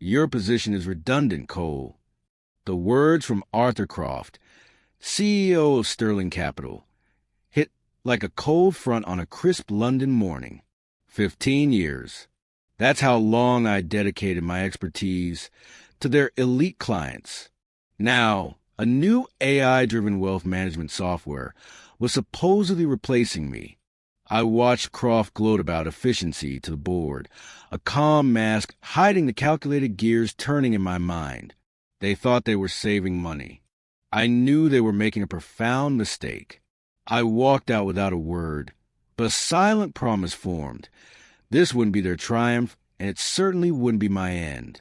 Your position is redundant, Cole. The words from Arthur Croft, CEO of Sterling Capital, hit like a cold front on a crisp London morning. 15 years. That's how long I dedicated my expertise to their elite clients. Now, a new AI-driven wealth management software was supposedly replacing me. I watched Croft gloat about efficiency to the board, a calm mask hiding the calculated gears turning in my mind. They thought they were saving money. I knew they were making a profound mistake. I walked out without a word, but a silent promise formed. This wouldn't be their triumph, and it certainly wouldn't be my end.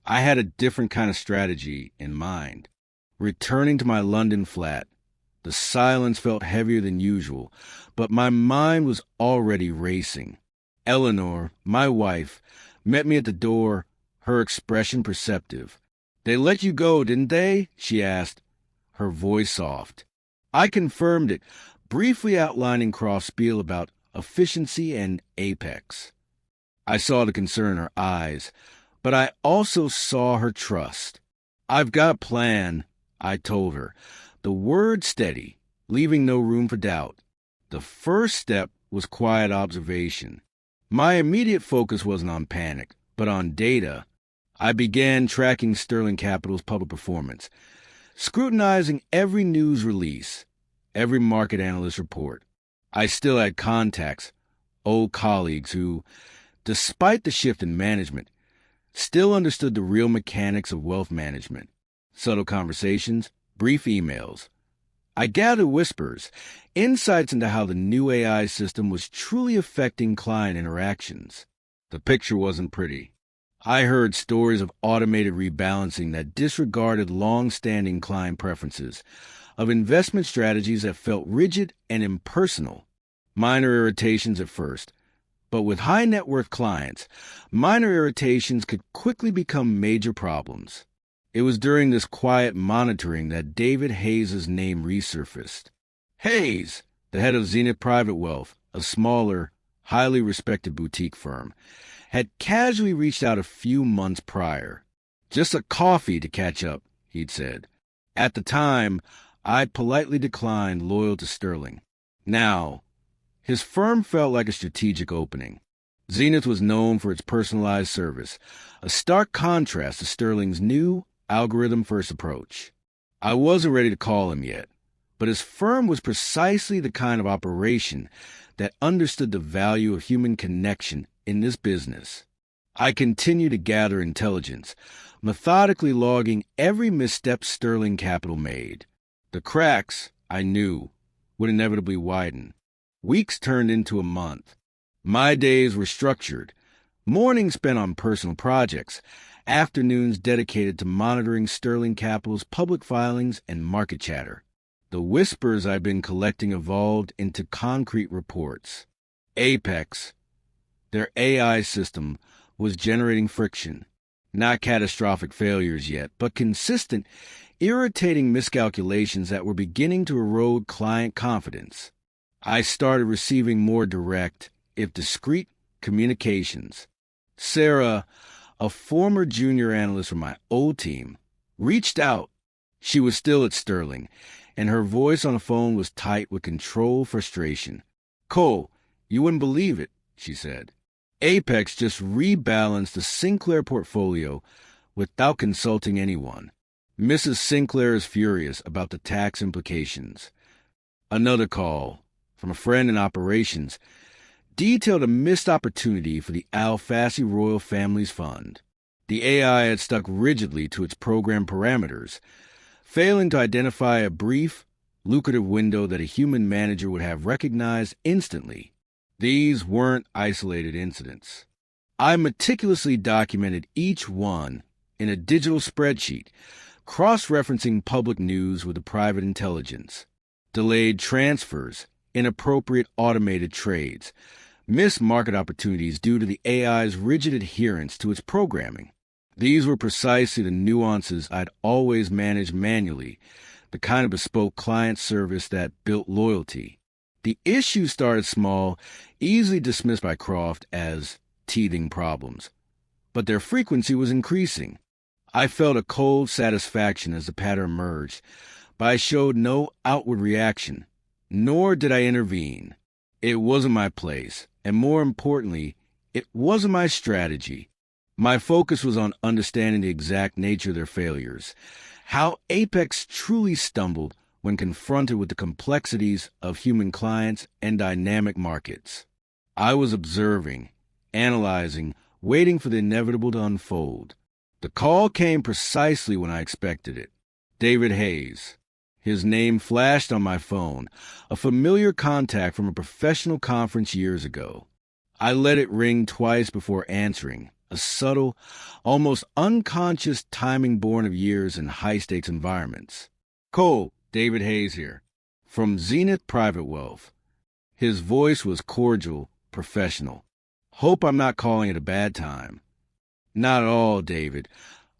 I had a different kind of strategy in mind. Returning to my London flat, the silence felt heavier than usual, but my mind was already racing. Eleanor, my wife, met me at the door, her expression perceptive. "They let you go, didn't they?" she asked, her voice soft. I confirmed it, briefly outlining Croft's spiel about efficiency and apex. I saw the concern in her eyes, but I also saw her trust. "I've got a plan," I told her, the word steady, leaving no room for doubt. The first step was quiet observation. My immediate focus wasn't on panic, but on data. I began tracking Sterling Capital's public performance, scrutinizing every news release, every market analyst report. I still had contacts, old colleagues who, despite the shift in management, still understood the real mechanics of wealth management. Subtle conversations, brief emails. I gathered whispers, insights into how the new AI system was truly affecting client interactions. The picture wasn't pretty. I heard stories of automated rebalancing that disregarded long-standing client preferences, of investment strategies that felt rigid and impersonal. Minor irritations at first, but with high-net-worth clients, minor irritations could quickly become major problems. It was during this quiet monitoring that David Hayes' name resurfaced. Hayes, the head of Zenith Private Wealth, a smaller, highly respected boutique firm, had casually reached out a few months prior. "Just a coffee to catch up," he'd said. At the time, I'd politely declined, loyal to Sterling. Now, his firm felt like a strategic opening. Zenith was known for its personalized service, a stark contrast to Sterling's new, algorithm-first approach. I wasn't ready to call him yet, but his firm was precisely the kind of operation that understood the value of human connection in this business. I continued to gather intelligence, methodically logging every misstep Sterling Capital made. The cracks, I knew, would inevitably widen. Weeks turned into a month. My days were structured, mornings spent on personal projects, afternoons dedicated to monitoring Sterling Capital's public filings and market chatter. The whispers I'd been collecting evolved into concrete reports. Apex, their AI system, was generating friction. Not catastrophic failures yet, but consistent, irritating miscalculations that were beginning to erode client confidence. I started receiving more direct, if discreet, communications. Sarah, a former junior analyst from my old team, reached out. She was still at Sterling, and her voice on the phone was tight with controlled frustration. "Cole, you wouldn't believe it," she said. Apex just rebalanced the Sinclair portfolio without consulting anyone. Mrs. Sinclair is furious about the tax implications. Another call from a friend in operations detailed a missed opportunity for the Al-Fassi Royal Family's Fund. The AI had stuck rigidly to its program parameters, failing to identify a brief, lucrative window that a human manager would have recognized instantly. These weren't isolated incidents. I meticulously documented each one in a digital spreadsheet, cross-referencing public news with the private intelligence. Delayed transfers, inappropriate automated trades, missed market opportunities due to the AI's rigid adherence to its programming. These were precisely the nuances I'd always managed manually, the kind of bespoke client service that built loyalty. The issue started small, easily dismissed by Croft as teething problems. but their frequency was increasing. I felt a cold satisfaction as the pattern emerged, but I showed no outward reaction, nor did I intervene. It wasn't my place, and more importantly, it wasn't my strategy. My focus was on understanding the exact nature of their failures, how Apex truly stumbled when confronted with the complexities of human clients and dynamic markets. I was observing, analyzing, waiting for the inevitable to unfold. The call came precisely when I expected it. David Hayes. His name flashed on my phone, a familiar contact from a professional conference years ago. I let it ring twice before answering, a subtle, almost unconscious timing born of years in high-stakes environments. Cole, David Hayes here, from Zenith Private Wealth. His voice was cordial, professional. Hope I'm not calling it a bad time. Not at all, David.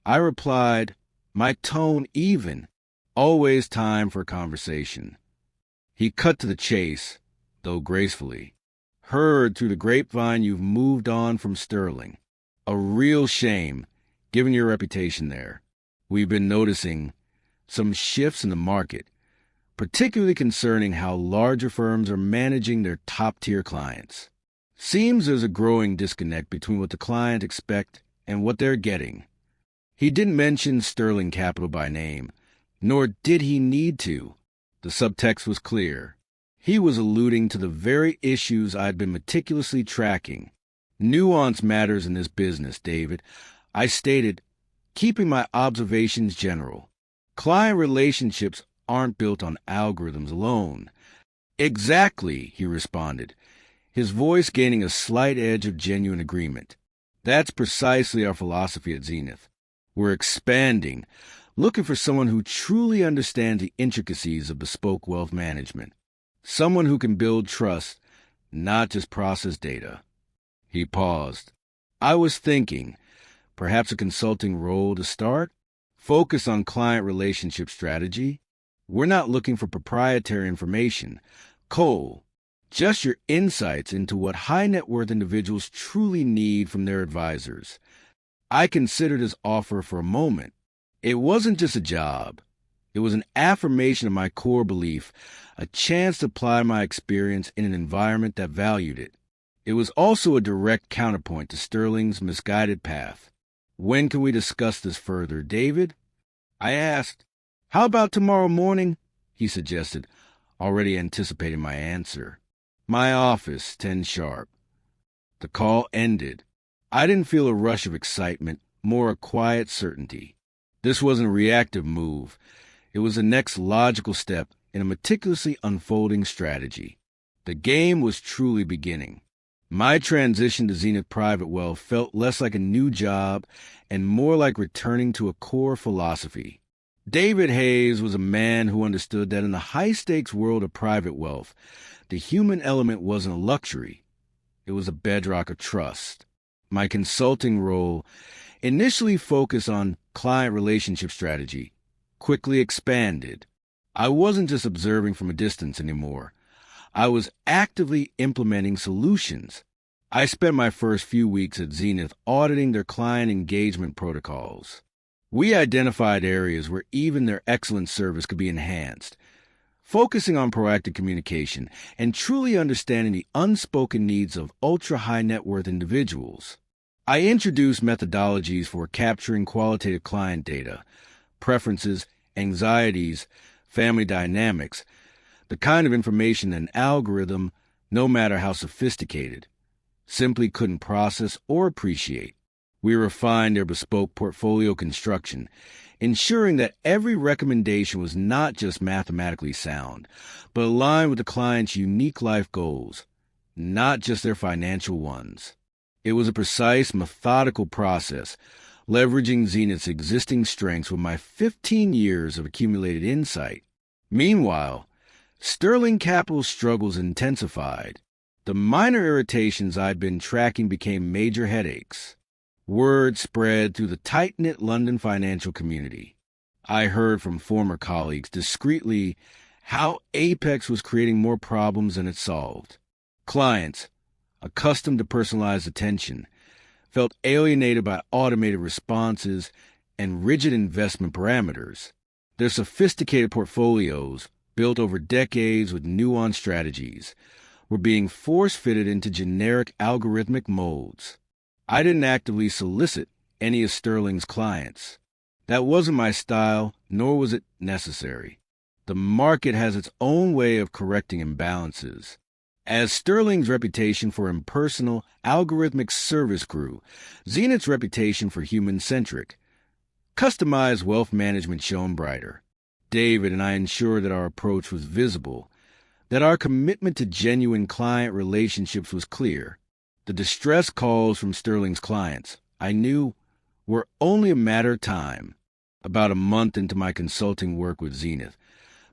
I replied, my tone even. Always time for conversation. He cut to the chase, though gracefully. Heard through the grapevine you've moved on from Sterling. A real shame, given your reputation there. We've been noticing some shifts in the market, particularly concerning how larger firms are managing their top-tier clients. Seems there's a growing disconnect between what the client expects and what they're getting. He didn't mention Sterling Capital by name, nor did he need to. The subtext was clear. He was alluding to the very issues I'd been meticulously tracking. Nuance matters in this business, David. I stated, keeping my observations general. Client relationships aren't built on algorithms alone. Exactly, he responded, his voice gaining a slight edge of genuine agreement. That's precisely our philosophy at Zenith. We're expanding, looking for someone who truly understands the intricacies of bespoke wealth management. Someone who can build trust, not just process data. He paused. I was thinking, perhaps a consulting role to start? Focus on client relationship strategy? We're not looking for proprietary information. Cole, just your insights into what high-net-worth individuals truly need from their advisors. I considered his offer for a moment. It wasn't just a job. It was an affirmation of my core belief, a chance to apply my experience in an environment that valued it. It was also a direct counterpoint to Sterling's misguided path. When can we discuss this further, David? I asked. How about tomorrow morning? He suggested, already anticipating my answer. My office, 10 sharp. The call ended. I didn't feel a rush of excitement, more a quiet certainty. This wasn't a reactive move. It was the next logical step in a meticulously unfolding strategy. The game was truly beginning. My transition to Zenith Private Wealth felt less like a new job and more like returning to a core philosophy. David Hayes was a man who understood that in the high-stakes world of private wealth, the human element wasn't a luxury. It was a bedrock of trust. My consulting role, initially focused on client relationship strategy, quickly expanded. I wasn't just observing from a distance anymore. I was actively implementing solutions. I spent my first few weeks at Zenith auditing their client engagement protocols. We identified areas where even their excellent service could be enhanced, focusing on proactive communication and truly understanding the unspoken needs of ultra-high net worth individuals. I introduced methodologies for capturing qualitative client data, preferences, anxieties, family dynamics, the kind of information an algorithm, no matter how sophisticated, simply couldn't process or appreciate. We refined their bespoke portfolio construction, ensuring that every recommendation was not just mathematically sound, but aligned with the client's unique life goals, not just their financial ones. It was a precise, methodical process, leveraging Zenith's existing strengths with my 15 years of accumulated insight. Meanwhile, Sterling Capital's struggles intensified. The minor irritations I'd been tracking became major headaches. Word spread through the tight-knit London financial community. I heard from former colleagues discreetly how Apex was creating more problems than it solved. Clients, accustomed to personalized attention, felt alienated by automated responses and rigid investment parameters. Their sophisticated portfolios, built over decades with nuanced strategies, were being force-fitted into generic algorithmic molds. I didn't actively solicit any of Sterling's clients. That wasn't my style, nor was it necessary. The market has its own way of correcting imbalances. As Sterling's reputation for impersonal, algorithmic service grew, Zenith's reputation for human-centric, customized wealth management shone brighter. David and I ensured that our approach was visible, that our commitment to genuine client relationships was clear. The distress calls from Sterling's clients, I knew, were only a matter of time. About a month into my consulting work with Zenith,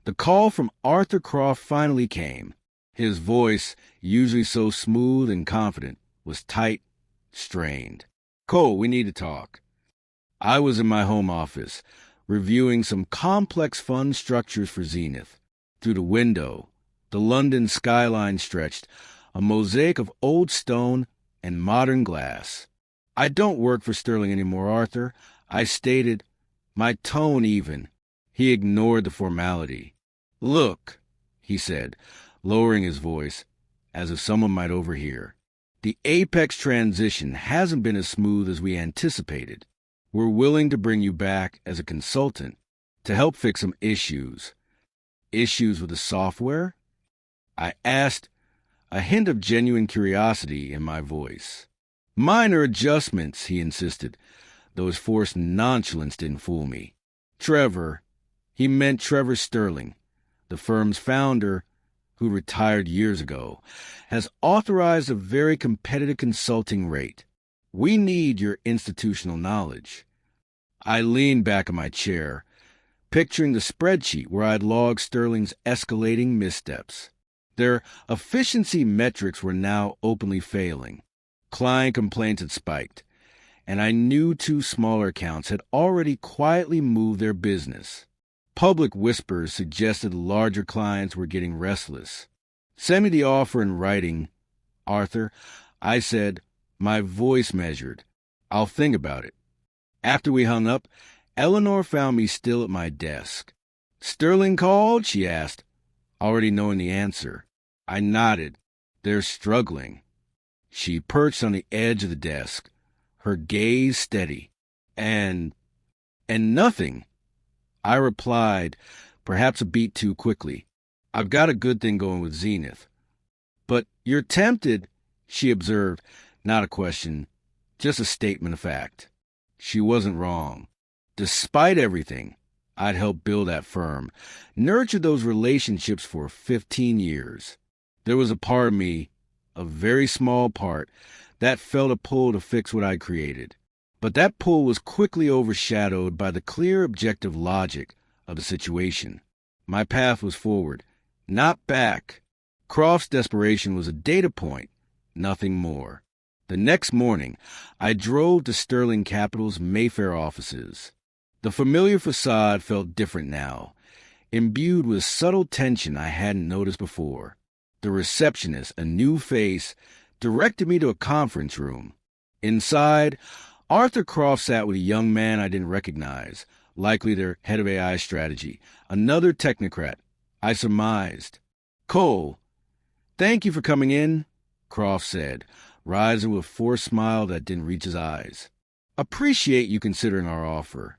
the call from Arthur Croft finally came. His voice, usually so smooth and confident, was tight, strained. "Cole, we need to talk." I was in my home office, reviewing some complex fund structures for Zenith. Through the window, the London skyline stretched, a mosaic of old stone and modern glass. "I don't work for Sterling anymore, Arthur," I stated, my tone even. He ignored the formality. "Look," he said, lowering his voice, as if someone might overhear. "The Apex transition hasn't been as smooth as we anticipated. We're willing to bring you back as a consultant to help fix some issues." "Issues with the software?" I asked, a hint of genuine curiosity in my voice. "Minor adjustments," he insisted, though his forced nonchalance didn't fool me. Trevor, he meant Trevor Sterling, the firm's founder, who retired years ago, has authorized a very competitive consulting rate. We need your institutional knowledge." I leaned back in my chair, picturing the spreadsheet where I'd logged Sterling's escalating missteps. Their efficiency metrics were now openly failing. Client complaints had spiked, and I knew 2 smaller accounts had already quietly moved their business. Public whispers suggested larger clients were getting restless. "Send me the offer in writing, Arthur," I said, my voice measured. "I'll think about it." After we hung up, Eleanor found me still at my desk. "Sterling called?" she asked, already knowing the answer. I nodded. "They're struggling." She perched on the edge of the desk, her gaze steady. And nothing," I replied, perhaps a beat too quickly. "I've got a good thing going with Zenith." "But you're tempted," she observed, not a question, just a statement of fact. She wasn't wrong. Despite everything, I'd helped build that firm, nurtured those relationships for 15 years. There was a part of me, a very small part, that felt a pull to fix what I'd created. But that pull was quickly overshadowed by the clear objective logic of the situation. My path was forward, not back. Croft's desperation was a data point, nothing more. The next morning, I drove to Sterling Capital's Mayfair offices. The familiar facade felt different now, imbued with subtle tension I hadn't noticed before. The receptionist, a new face, directed me to a conference room. Inside, Arthur Croft sat with a young man I didn't recognize, likely their head of AI strategy, another technocrat, I surmised. "Cole, thank you for coming in," Croft said, rising with a forced smile that didn't reach his eyes. "Appreciate you considering our offer."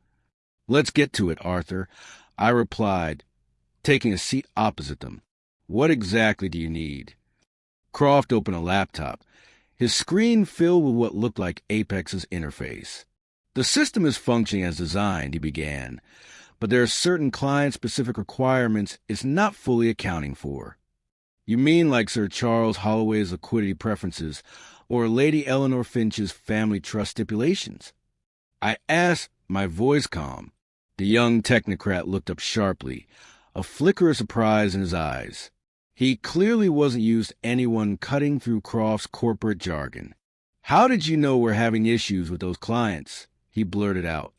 "Let's get to it, Arthur," I replied, taking a seat opposite them. "What exactly do you need?" Croft opened a laptop, his screen filled with what looked like Apex's interface. "The system is functioning as designed," he began, "but there are certain client-specific requirements it's not fully accounting for." "You mean like Sir Charles Holloway's liquidity preferences or Lady Eleanor Finch's family trust stipulations?" I asked, my voice calm. The young technocrat looked up sharply, a flicker of surprise in his eyes. He clearly wasn't used to anyone cutting through Croft's corporate jargon. "How did you know we're having issues with those clients?" he blurted out.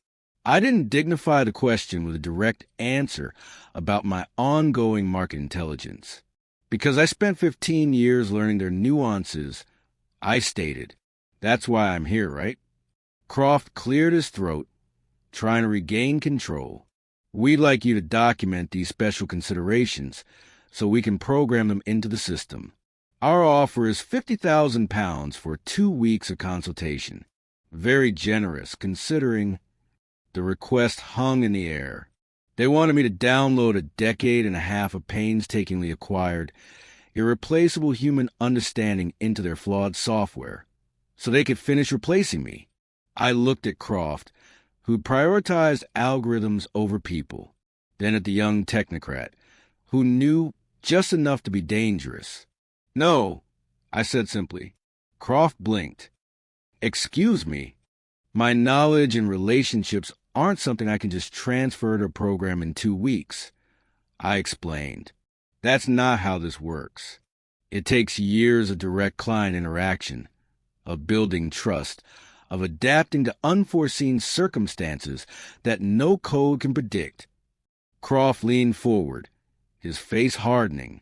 I didn't dignify the question with a direct answer about my ongoing market intelligence. "Because I spent 15 years learning their nuances," I stated. That's why I'm here, right? Croft cleared his throat, trying to regain control. We'd like you to document these special considerations so we can program them into the system. Our offer is £50,000 for 2 weeks of consultation. Very generous, considering the request hung in the air. They wanted me to download a decade and a half of painstakingly acquired, irreplaceable human understanding into their flawed software, so they could finish replacing me. I looked at Croft, who prioritized algorithms over people, then at the young technocrat, who knew just enough to be dangerous. No, I said simply. Croft blinked. Excuse me. My knowledge and relationships aren't something I can just transfer to a program in 2 weeks. I explained. That's not how this works. It takes years of direct client interaction, of building trust, of adapting to unforeseen circumstances that no code can predict. Croft leaned forward, his face hardening.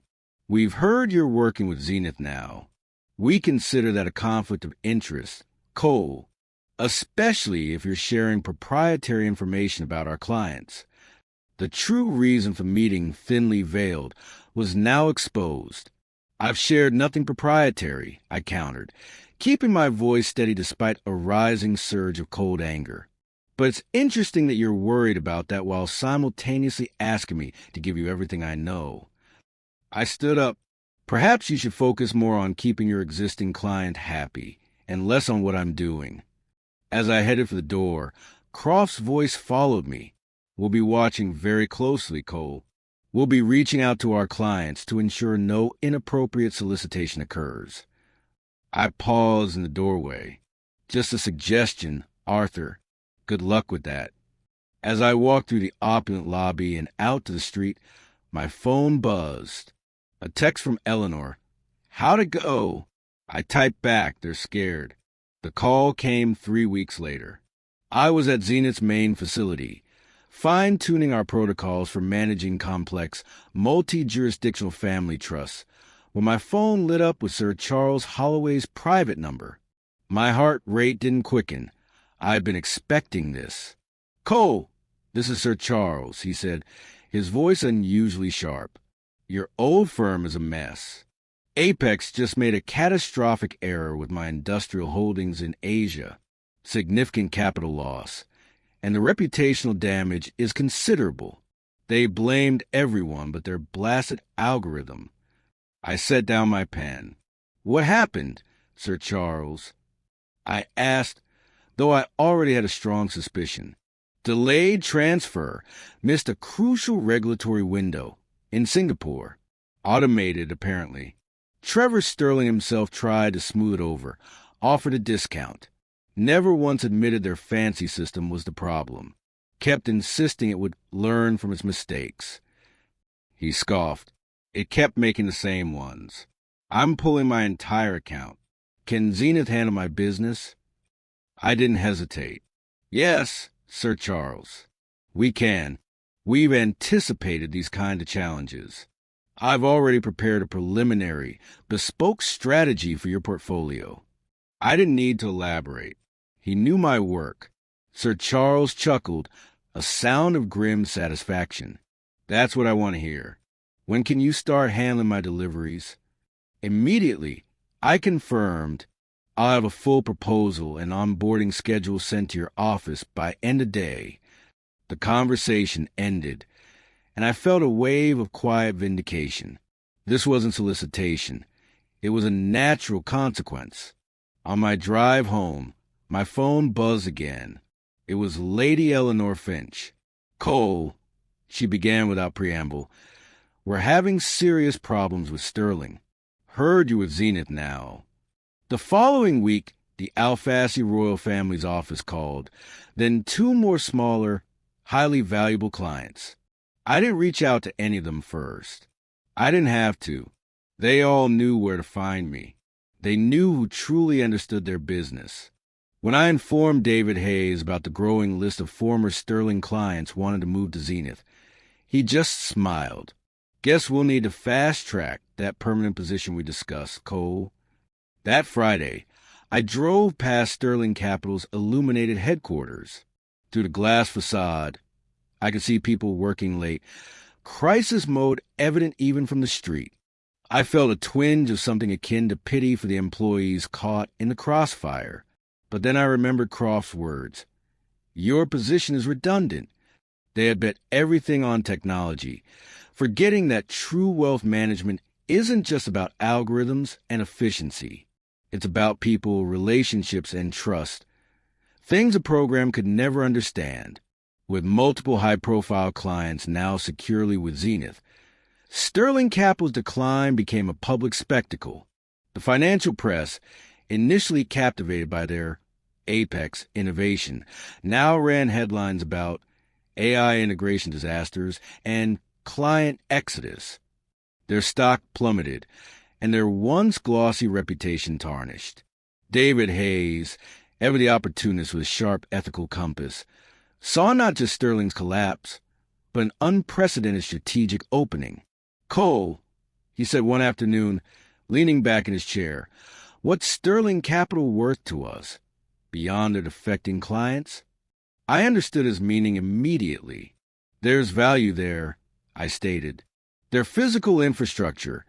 We've heard you're working with Zenith now. We consider that a conflict of interest, Cole, especially if you're sharing proprietary information about our clients. The true reason for meeting thinly veiled was now exposed. I've shared nothing proprietary, I countered, keeping my voice steady despite a rising surge of cold anger. But it's interesting that you're worried about that while simultaneously asking me to give you everything I know. I stood up. Perhaps you should focus more on keeping your existing client happy and less on what I'm doing. As I headed for the door, Croft's voice followed me. We'll be watching very closely, Cole. We'll be reaching out to our clients to ensure no inappropriate solicitation occurs. I paused in the doorway. Just a suggestion, Arthur. Good luck with that. As I walked through the opulent lobby and out to the street, my phone buzzed. A text from Eleanor. How'd it go? I typed back, they're scared. The call came 3 weeks later. I was at Zenith's main facility, fine-tuning our protocols for managing complex, multi-jurisdictional family trusts, when my phone lit up with Sir Charles Holloway's private number. My heart rate didn't quicken. I'd been expecting this. Cole, this is Sir Charles, he said, his voice unusually sharp. Your old firm is a mess. Apex just made a catastrophic error with my industrial holdings in Asia. Significant capital loss. And the reputational damage is considerable. They blamed everyone but their blasted algorithm. I set down my pen. What happened, Sir Charles? I asked, though I already had a strong suspicion. Delayed transfer missed a crucial regulatory window in Singapore. Automated, apparently. Trevor Sterling himself tried to smooth it over, offered a discount. Never once admitted their fancy system was the problem. Kept insisting it would learn from its mistakes. He scoffed. It kept making the same ones. I'm pulling my entire account. Can Zenith handle my business? I didn't hesitate. Yes, Sir Charles. We can. We've anticipated these kind of challenges. I've already prepared a preliminary, bespoke strategy for your portfolio. I didn't need to elaborate. He knew my work. Sir Charles chuckled, a sound of grim satisfaction. That's what I want to hear. When can you start handling my deliveries? Immediately, I confirmed. I'll have a full proposal and onboarding schedule sent to your office by end of day. The conversation ended, and I felt a wave of quiet vindication. This wasn't solicitation. It was a natural consequence. On my drive home, my phone buzzed again. It was Lady Eleanor Finch. Cole, she began without preamble, we're having serious problems with Sterling. Heard you with Zenith now. The following week, the Alfassi royal family's office called, then 2 more smaller, highly valuable clients. I didn't reach out to any of them first. I didn't have to. They all knew where to find me. They knew who truly understood their business. When I informed David Hayes about the growing list of former Sterling clients wanting to move to Zenith, he just smiled. Guess we'll need to fast-track that permanent position we discussed, Cole. That Friday, I drove past Sterling Capital's illuminated headquarters. Through the glass facade, I could see people working late, crisis mode evident even from the street. I felt a twinge of something akin to pity for the employees caught in the crossfire. But then I remembered Croft's words. Your position is redundant. They had bet everything on technology, forgetting that true wealth management isn't just about algorithms and efficiency. It's about people, relationships, and trust. Things a program could never understand. With multiple high-profile clients now securely with Zenith, Sterling Capital's decline became a public spectacle. The financial press, initially captivated by their apex innovation, now ran headlines about AI integration disasters and client exodus. Their stock plummeted, and their once glossy reputation tarnished. David Hayes, ever the opportunist with a sharp ethical compass, saw not just Sterling's collapse, but an unprecedented strategic opening. Cole, he said one afternoon, leaning back in his chair, what's Sterling Capital worth to us, beyond their defecting clients? I understood his meaning immediately. There's value there, I stated. Their physical infrastructure,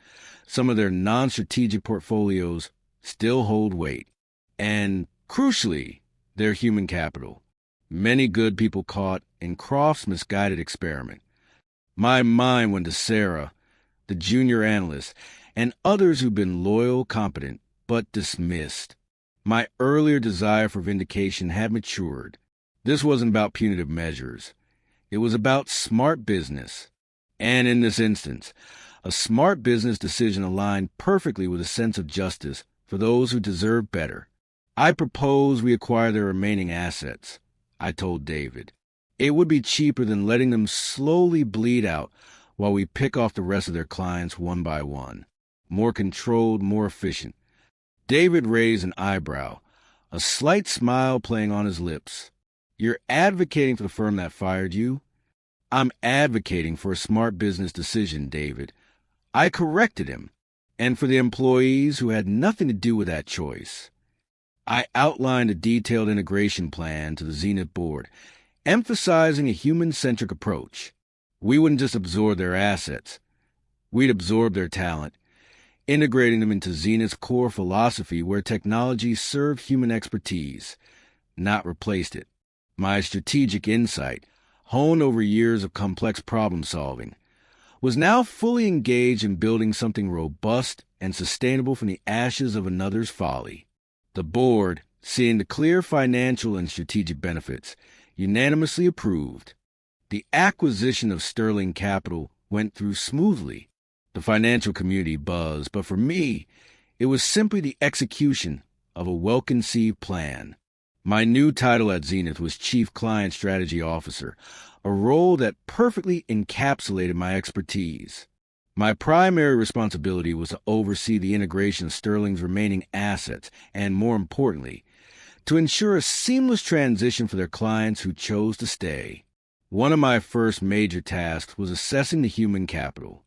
some of their non-strategic portfolios, still hold weight. And, crucially, their human capital. Many good people caught in Croft's misguided experiment. My mind went to Sarah, the junior analyst, and others who've been loyal, competent, but dismissed. My earlier desire for vindication had matured. This wasn't about punitive measures. It was about smart business. And in this instance, a smart business decision aligned perfectly with a sense of justice for those who deserve better. I propose we acquire their remaining assets, I told David. It would be cheaper than letting them slowly bleed out while we pick off the rest of their clients one by one. More controlled, more efficient. David raised an eyebrow, a slight smile playing on his lips. You're advocating for the firm that fired you? I'm advocating for a smart business decision, David. I corrected him, and for the employees who had nothing to do with that choice. I outlined a detailed integration plan to the Zenith board, emphasizing a human-centric approach. We wouldn't just absorb their assets. We'd absorb their talent, integrating them into Zenith's core philosophy where technology served human expertise, not replaced it. My strategic insight, honed over years of complex problem-solving, was now fully engaged in building something robust and sustainable from the ashes of another's folly. The board, seeing the clear financial and strategic benefits, unanimously approved. The acquisition of Sterling Capital went through smoothly. The financial community buzzed, but for me, it was simply the execution of a well-conceived plan. My new title at Zenith was Chief Client Strategy Officer, a role that perfectly encapsulated my expertise. My primary responsibility was to oversee the integration of Sterling's remaining assets and, more importantly, to ensure a seamless transition for their clients who chose to stay. One of my first major tasks was assessing the human capital.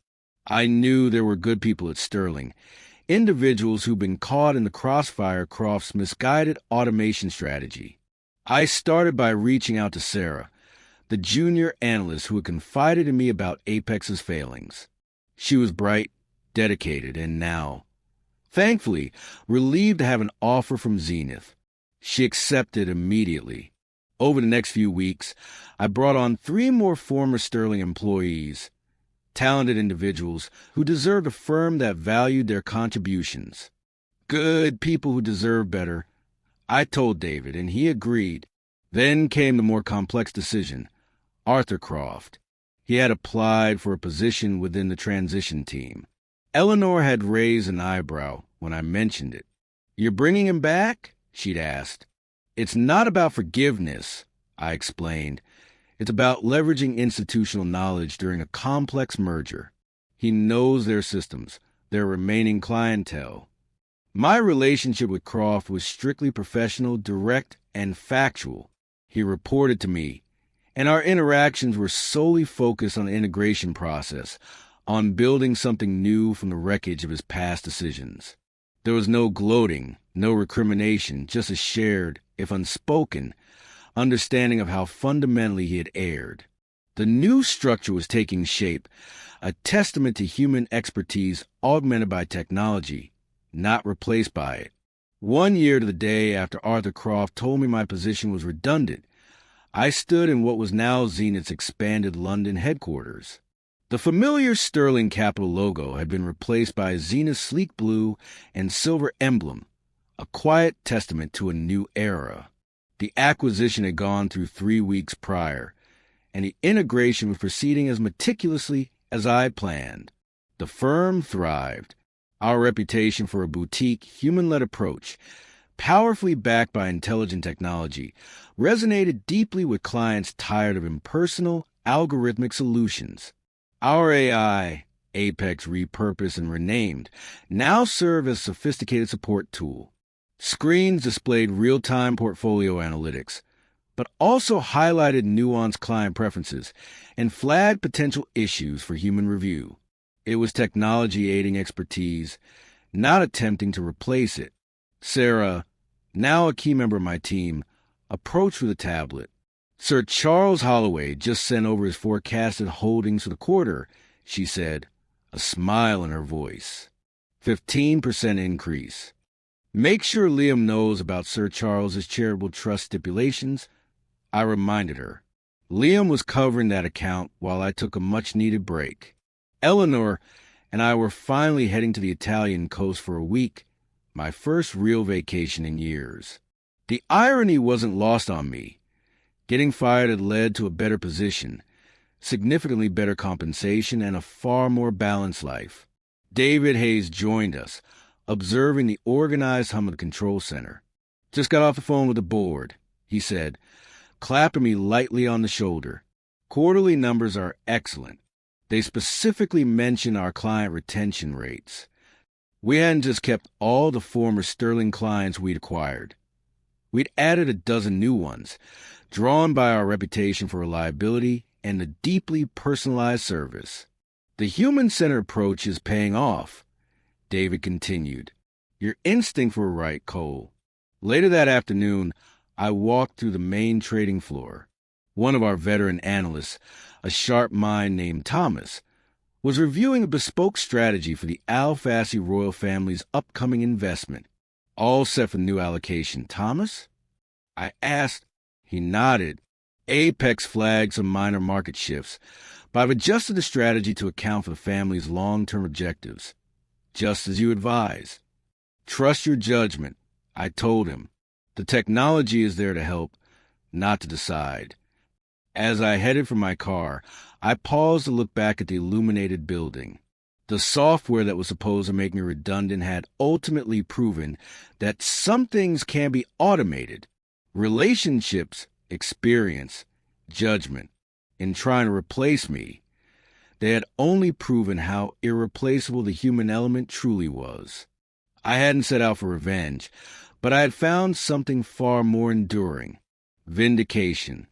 I knew there were good people at Sterling, individuals who'd been caught in the crossfire of Croft's misguided automation strategy. I started by reaching out to Sarah, the junior analyst who had confided in me about Apex's failings. She was bright, dedicated, and now, thankfully, relieved to have an offer from Zenith. She accepted immediately. Over the next few weeks, I brought on 3 more former Sterling employees, talented individuals who deserved a firm that valued their contributions. Good people who deserve better. I told David, and he agreed. Then came the more complex decision. Arthur Croft. He had applied for a position within the transition team. Eleanor had raised an eyebrow when I mentioned it. You're bringing him back? She'd asked. It's not about forgiveness, I explained. It's about leveraging institutional knowledge during a complex merger. He knows their systems, their remaining clientele. My relationship with Croft was strictly professional, direct, and factual. He reported to me, and our interactions were solely focused on the integration process, on building something new from the wreckage of his past decisions. There was no gloating, no recrimination, just a shared, if unspoken, understanding of how fundamentally he had erred. The new structure was taking shape, a testament to human expertise augmented by technology, not replaced by it. 1 year to the day after Arthur Croft told me my position was redundant, I stood in what was now Zenith's expanded London headquarters. The familiar Sterling Capital logo had been replaced by Zenith's sleek blue and silver emblem, a quiet testament to a new era. The acquisition had gone through 3 weeks prior, and the integration was proceeding as meticulously as I planned. The firm thrived. Our reputation for a boutique, human-led approach, powerfully backed by intelligent technology, resonated deeply with clients tired of impersonal, algorithmic solutions. Our AI, Apex repurposed and renamed, now serve as a sophisticated support tool. Screens displayed real-time portfolio analytics, but also highlighted nuanced client preferences and flagged potential issues for human review. It was technology aiding expertise, not attempting to replace it. Sarah, now a key member of my team, approached with a tablet. Sir Charles Holloway just sent over his forecasted holdings for the quarter, she said, a smile in her voice. 15% increase. Make sure Liam knows about Sir Charles's charitable trust stipulations, I reminded her. Liam was covering that account while I took a much-needed break. Eleanor and I were finally heading to the Italian coast for a week, my first real vacation in years. The irony wasn't lost on me. Getting fired had led to a better position, significantly better compensation, and a far more balanced life. David Hayes joined us, observing the organized hum of the control center. Just got off the phone with the board, he said, clapping me lightly on the shoulder. Quarterly numbers are excellent. They specifically mention our client retention rates. We hadn't just kept all the former Sterling clients we'd acquired. We'd added a dozen new ones, drawn by our reputation for reliability and a deeply personalized service. The human-centered approach is paying off, David continued. Your instincts were right, Cole. Later that afternoon, I walked through the main trading floor. One of our veteran analysts, a sharp mind named Thomas, was reviewing a bespoke strategy for the Al Fassi royal family's upcoming investment. All set for new allocation, Thomas? I asked. He nodded. Apex flagged some minor market shifts, but I've adjusted the strategy to account for the family's long-term objectives. Just as you advise. Trust your judgment, I told him. The technology is there to help, not to decide. As I headed for my car, I paused to look back at the illuminated building. The software that was supposed to make me redundant had ultimately proven that some things can be automated. Relationships, experience, judgment. In trying to replace me, they had only proven how irreplaceable the human element truly was. I hadn't set out for revenge, but I had found something far more enduring: vindication.